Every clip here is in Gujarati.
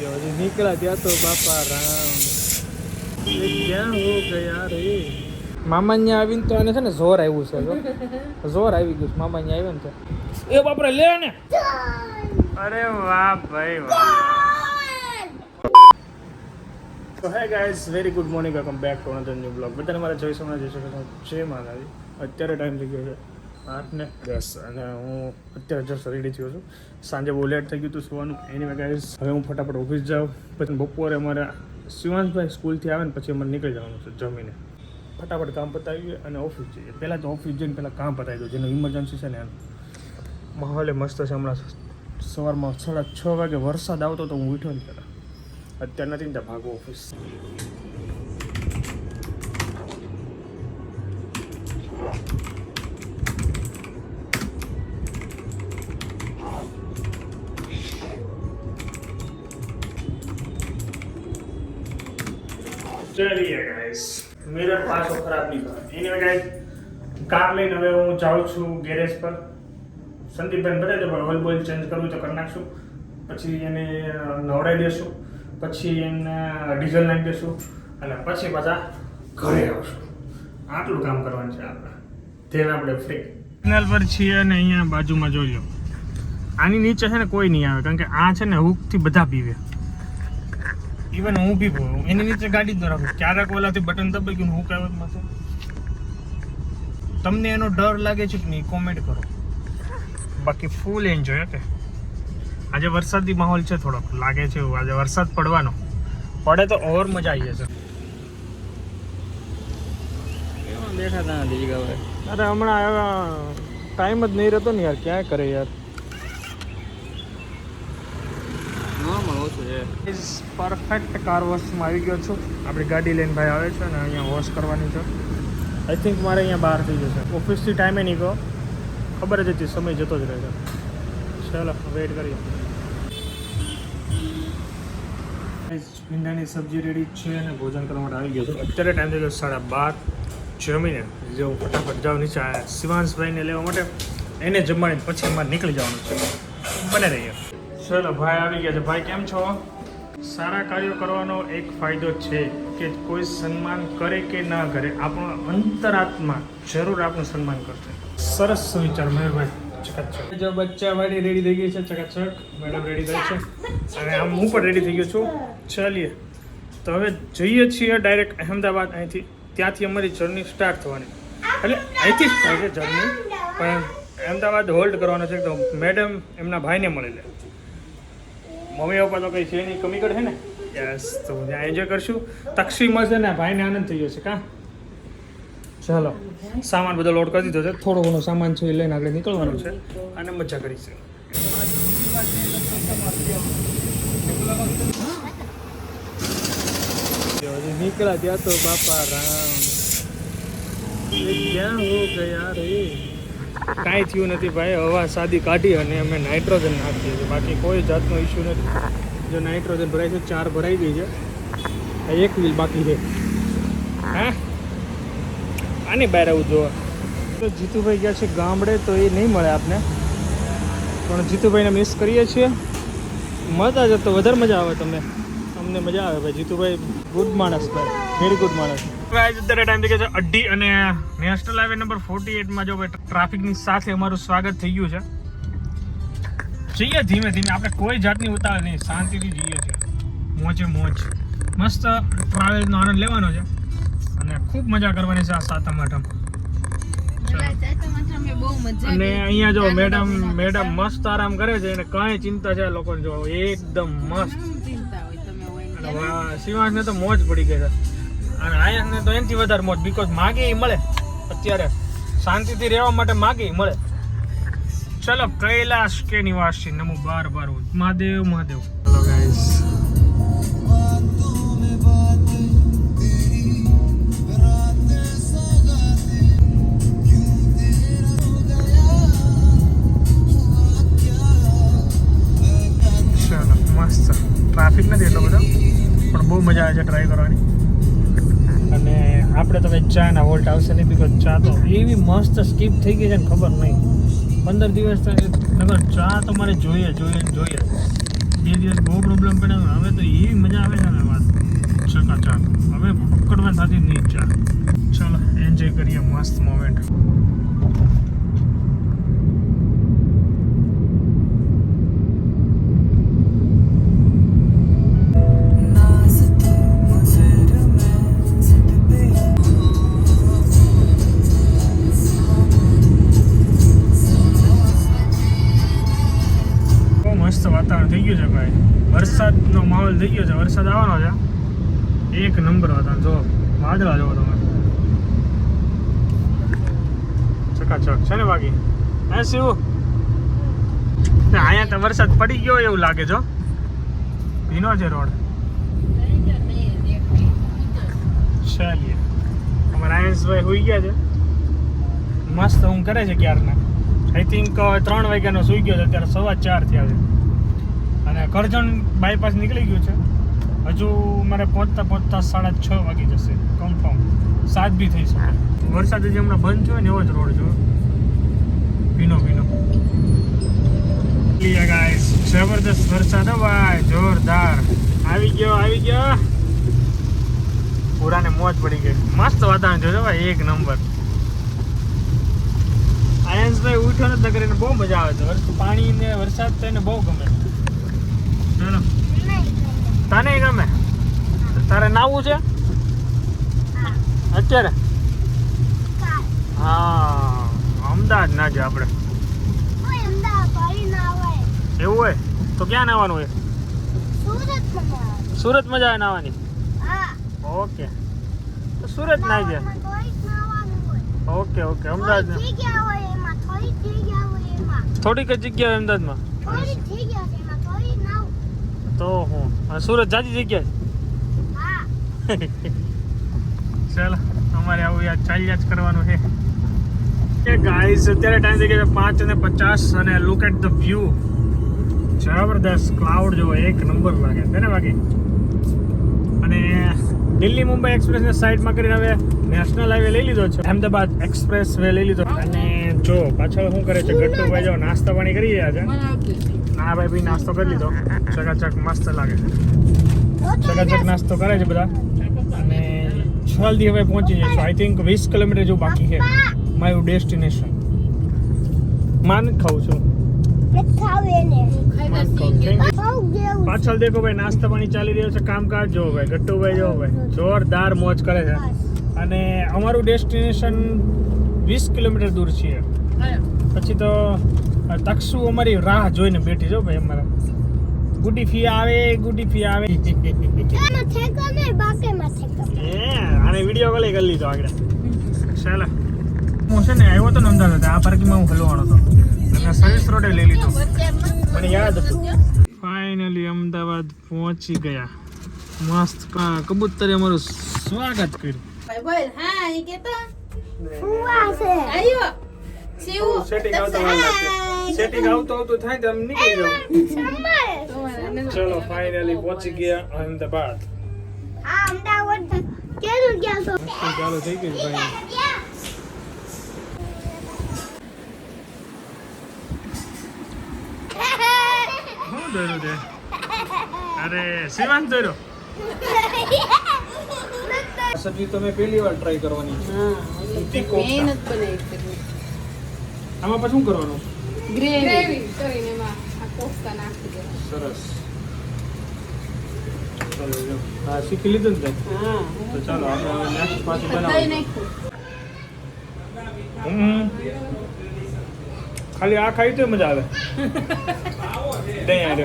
निकला दिया तो बापा राम ये क्या हो गया रे मामा ने आવીને તો આને છે ને જોર આવ્યું છે જોર આવી ગયું મામા ને આવ્યો ને તો એ બાપરે લે ને અરે વાહ ભાઈ વાહ તો હે guys very good morning welcome back to another new blog બધાને મારા જય સોમનાથ જય શ્રી કૃષ્ણ જય માતાજી અત્યારે ટાઈમ થઈ ગયો છે 8:10 અને હું અત્યારે જસ્ટ રેડી થયો છું સાંજે બહુ લેટ થઈ ગયું હતું સુવાનું એની ગાઈસ હવે હું ફટાફટ ઓફિસ જાઉં પછી બપોરે અમારા શિવાંશભાઈ સ્કૂલથી આવે ને પછી અમારે નીકળી જવાનું છે જમીને ફટાફટ કામ પતાવીએ અને ઓફિસ જઈએ પહેલાં તો ઓફિસ જઈને પહેલાં કામ પતાવી દઉં જેનું ઇમરજન્સી છે ને એનું માહોલે મસ્ત છે હમણાં સવારમાં 6:30 વાગે વરસાદ આવતો તો હું ઉઠ્યો નહીં પહેલાં અત્યારે નથી ને ત્યાં ભાગો ઓફિસ चलिए गाइस मिरर पास खराब नहीं करा एनीवे गाइस कार લઈને હવે હું જાઉં છું ગેરેજ પર સંદીપભાઈ બતાવી દો ઓઇલ બોઇલ ચેન્જ કરવું તો કરી નાખશું પછી એને નવડાવી દેશું પછી એને ડીઝલ નાખી દેશું અને પછી પાછા ઘરે આવશું આટલું કામ કરવાનું છે આપણે તેલ આપણે ફ્રી સિગ્નલ પર છીએ અને અહીંયા બાજુમાં જોઈ લો આની નીચે છે ને કોઈ નહીં આવે કારણ કે આ છે ને હુકથી બધા પીવે ઇવન હું બી બોલું એની નીચે ગાડી જ ન રાખું ક્યારેક ઓલાથી બટન દબાઈ ગયું હું કહેવત માથે તમને એનો ડર લાગે છે કે નહીં કોમેન્ટ કરો બાકી ફૂલ એન્જોય કે આજે વરસાદી માહોલ છે થોડોક લાગે છે એવું આજે વરસાદ પડવાનો પડે તો ઓર મજા આવી જશે કેવા બેઠા હતા દીકા ભાઈ અરે હમણાં ટાઈમ જ નહીં રહેતો ને યાર ક્યાં કરે યાર પરફેક્ટ કાર વોશમાં આવી ગયો છું આપણી ગાડી લઈને ભાઈ આવે છે અને અહીંયા વોશ કરવાની છે આઈ થિંક મારે અહીંયા બહાર થઈ જશે ઓફિસથી ટાઈમે નહીં ગયો ખબર જ હતી સમય જતો જ રહે છે ચાલો વેઇટ કરીએ ભીંડાની સબ્જી રેડી છે અને ભોજન કરવા માટે આવી ગયો છું અત્યારે ટાઈમ થઈ ગયો 12:30 જમીને જે હું ફટાફટ જાઉં નીચે શિવાંશભાઈને લેવા માટે એને જમવાની પછી અમારે નીકળી જવાનું છે બને રહીએ ચલો ભાઈ આવી ગયા છે ભાઈ કેમ છો સારા કાર્યો કરવાનો એક ફાયદો છે કે કોઈ સન્માન કરે કે ના કરે આપણો અંતરાત્મા જરૂર આપણું સન્માન કરશે સરસ વિચાર મયુરભાઈ ચકાચક જો બચ્ચા વાળી રેડી થઈ ગઈ છે ચકાચક મેડમ રેડી થઈ છે અને આમ હું પણ રેડી થઈ ગયો છું ચાલીએ તો હવે જઈએ છીએ ડાયરેક્ટ અહેમદાબાદ અહીંથી ત્યાંથી અમારી જર્ની સ્ટાર્ટ થવાની એટલે અહીંથી જ થાય છે જર્ની પણ અહેમદાબાદ હોલ્ડ કરવાનો છે તો મેડમ એમના ભાઈને મળી લે મમ્મી પપ્પા તો કંઈ છે નહીં કમી કરે છે ને યસ તો ત્યાં એન્જોય કરશું તક્ષી મળશે ને ભાઈને આનંદ થઈ જશે કાં ચાલો સામાન બધો લોડ કરી દીધો છે થોડો ઘણો સામાન છે એ લઈને આગળ નીકળવાનું છે અને મજા કરીશું નીકળ્યા ત્યાં તો બાપા રામ ક્યાં હો ગયા રે કાંઈ થયું નથી ભાઈ હવા સાદી કાઢી અને અમે નાઇટ્રોજન નાખીએ છીએ બાકી કોઈ જાતનો ઇસ્યુ નથી જો નાઇટ્રોજન ભરાય છે 4 ભરાઈ ગઈ છે એક વ્હીલ બાકી છે હા આની બહાર આવું જોવા તો જીતુભાઈ ગયા છે ગામડે તો એ નહીં મળે આપને પણ જીતુભાઈને મિસ કરીએ છીએ મજા જ તો વધારે મજા આવે તમને અમને મજા આવે ભાઈ જીતુભાઈ ગુડ માણસ ભાઈ વેરી ગુડ માણસ અત્યારે ટાઈમ થઈ ગયો છે 2:30 અને નેશનલ હાઈવે નંબર 48માં જો ભાઈ ટ્રાફિકની સાથે અમારું સ્વાગત થઈ ગયું છે જઈએ ધીમે ધીમે આપણે કોઈ જાતની ઉતાવળ નહીં શાંતિથી જઈએ છીએ મોજે મોજ મસ્ત ટ્રાવેલનો આનંદ લેવાનો છે અને ખૂબ મજા કરવાની છે આ સાતમ આઠમ અને અહીંયા જો મેડમ મસ્ત આરામ કરે છે અને કાંઈ ચિંતા છે આ લોકોને જો એકદમ મસ્ત શિવાંશને તો મોજ પડી ગઈ છે અને આયસને તો એનાથી વધારે મોજ બીકોઝ માગે એ મળે અત્યારે શાંતિથી રહેવા માટે માગે એ મળે ચલો કૈલાશ કે નિવાસી નમો 12 મહાદેવ મહાદેવ હેલો ગાઈસ ચલો મસ્ત ટ્રાફિક નથી એટલો બધો પણ બહુ મજા આવે છે ટ્રાય કરવાની અને આપણે તો કંઈ ચાના વોલ્ટ આવશે નહીં બીકોઝ ચા તો એવી મસ્ત સ્કીપ થઈ ગઈ છે ને ખબર નહીં 15 દિવસ નગર ચા તો મારે જોઈએ બે દિવસ બહુ પ્રોબ્લેમ પડ્યો. હવે તો એવી મજા આવે છે ને વાત ચકાચક. હવે પકડવા થતી જ નહીં ઈચ્છા. ચાલો એન્જોય કરીએ મસ્ત મોમેન્ટ. મસ્ત વાતાવરણ થઈ ગયું છે ભાઈ. વરસાદનો માહોલ થઈ ગયો છે. વરસાદ આવવાનો છે. એક નંબર વાતાવરણ. જો વાદળા જોવો તમે, ચકાચક છે ને બાકી. હે શિવ, અહીંયા તો વરસાદ પડી ગયો એવું લાગે છે. ભીનો છે રોડ. ચાલીએ. અમારા આયન્સભાઈ હોઈ ગયા છે. મસ્ત ઊંઘ કરે છે ક્યારના. આઈ થિંક 3 વાગ્યાનો સૂઈ ગયો છે. અત્યારે 4:15 થયા છે. અને કરજણ બાયપાસ નીકળી ગયું છે. હજુ મારે પહોંચતા 6:30 વાગી જશે કન્ફર્મ. 7 બી થઈ શકે. વરસાદ જે હમણાં બંધ થયો ને એવો જ રોડ છે. ભીનો ભીનો. ગાઈસ જબરદસ્ત વરસાદ હો ભાઈ, જોરદાર. આવી ગયો. પૂરાને મોજ પડી ગઈ. મસ્ત વાતાવરણ જોજો ભાઈ, એક નંબર. આયન્સભાઈ ઉઠ્યો નથી કરીને બહુ મજા આવે છે. પાણી ને વરસાદ તો એને બહુ ગમે. ચાલો, તને ગમે? તારે નાવું છે અત્યારે? હા, અમદાવાદ ના જાય આપણે. એવું હોય તો ક્યાં નાવાનું હોય? સુરત મજા આવે નાવાની. ઓકે, તો સુરત ના જાય. ઓકે અમદાવાદ. થોડીક જ જગ્યા અમદાવાદમાં તો હું સુરત જાજી જગ્યા છે. ચાલો, અમારે આવું યાર ચાલ્યા જ કરવાનું છે. ગાઈસ અત્યારે ટાઈમ થઈ ગયો 5:50 અને લુક એટ ધ વ્યૂ. જબરદસ્ત ક્લાઉડ જો એક નંબર લાગે છે ને બાકી. અને દિલ્હી મુંબઈ એક્સપ્રેસને સાઈડમાં કરીને હવે નેશનલ હાઈવે લઈ લીધો છે. અહેમદાબાદ એક્સપ્રેસ વે લઈ લીધો. અને જો પાછળ શું કરે છે ગટ્ટુભાઈ, જો નાસ્તા પાણી કરી રહ્યા છે. ના ભાઈ બી નાસ્તો કરી લીધો. ચકાચક મસ્ત લાગે છે. ચકાચક નાસ્તો કરે છે બધા. અને જલ્દી હવે પહોંચી જઈશું. આઈ થિંક 20 કિલોમીટર જેવું બાકી છે મારું ડેસ્ટિનેશન. માન ખાઉં છું. પાછળ દેખો ભાઈ, નાસ્તા પાણી ચાલી રહ્યો છે. કામકાજ જો ભાઈ, ગટ્ટુભાઈ જો ભાઈ જોરદાર મોજ કરે છે. અને અમારું ડેસ્ટિનેશન 20 કિલોમીટર દૂર છે. પછી તો તક્ષુ અમારી રાહ જોઈને બેઠી જો ભાઈ. અમારા ગુડી ફી આવે. આને વિડીયો કોલ કરી લીધો આગળ. ચાલો, હું છે ને આવ્યો તો ને અમદાવાદ, આ પાર્કિંગમાં હું હલવાનો હતો અને સર્વિસ રોડે લઈ લીધો. મને યાદ હતું. ફાઇનલી અમદાવાદ પહોંચી ગયા. મસ્ત કબૂતરે અમારું સ્વાગત કર્યું. સેટિંગ આવતો થાય તો અમે નીકળી જાવ. ચલો ફાઇનલી પહોંચી ગયા અમદાવાદ. ચાલો થઈ ગયું ભાઈ. શું દોર્યું તે? અરે શિવાંત દોર્યો. સબ્જી તો મેં પહેલી વાર ટ્રાય કરવાની છે. આમાં પછી શું કરવાનું? ગ્રેવી કરીને એમાં આ કોફતા નાખી દેવાનું. સરસ. ચાલો જો આ શીખી લીધું ને. હા, તો ચાલો આપણે નેક્સ્ટ પાછી બનાવીએ. ખાલી આ ખાઈ તો મજા આવે. દહીં આરે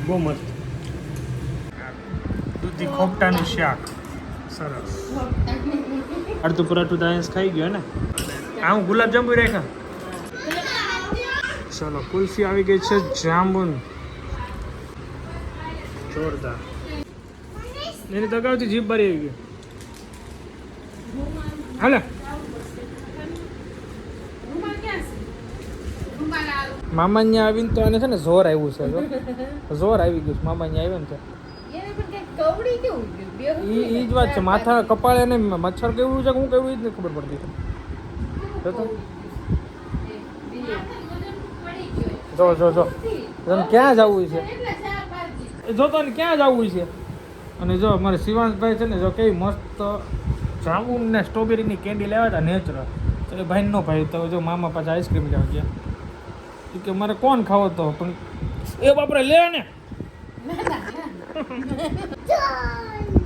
બહુ મસ્ત. દૂધી ખોપટાનું શાક. સરસ. અડધું પરાઠું દાયસ ખાઈ ગયો ને. હું ગુલાબજાંબુ રાખ્યા. ચલો કુલ્ફી આવી ગઈ છે. જાંબુન જોરદાર. એની તો અગાઉથી જીભ ભરી આવી ગઈ. હાલે મામા ત્યાં આવીને તો એને છે ને જોર આવ્યું છે. જોર આવી ગયું મામા ત્યાં આવ્યો ને તો ઈ જ વાત છે. માથા કપાળે ને મચ્છર કેવું છે હું કેવું જ નથી ખબર પડતી. જો જો જો તને ક્યાં જવું છે જો તને ક્યાં જવું છે અને જો અમારે શિવાંશભાઈ છે ને જો કેવી મસ્ત જામુન ને સ્ટ્રોબેરીની કેન્ડી લેવા હતા નેચરલ તો એ ભાઈ નો ભાઈ તો જો મામા પાછા આઈસ્ક્રીમ લેવા ગયા કે મારે કોણ ખાવો તો પણ એ બાપરે લે ને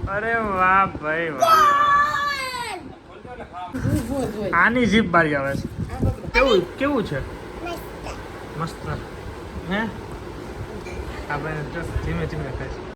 અરે વાહ ભાઈ વાહ આની જીભ બારી આવે છે કેવું છે મસ્ત હે આપણે ધીમે ધીમે ખાઈશું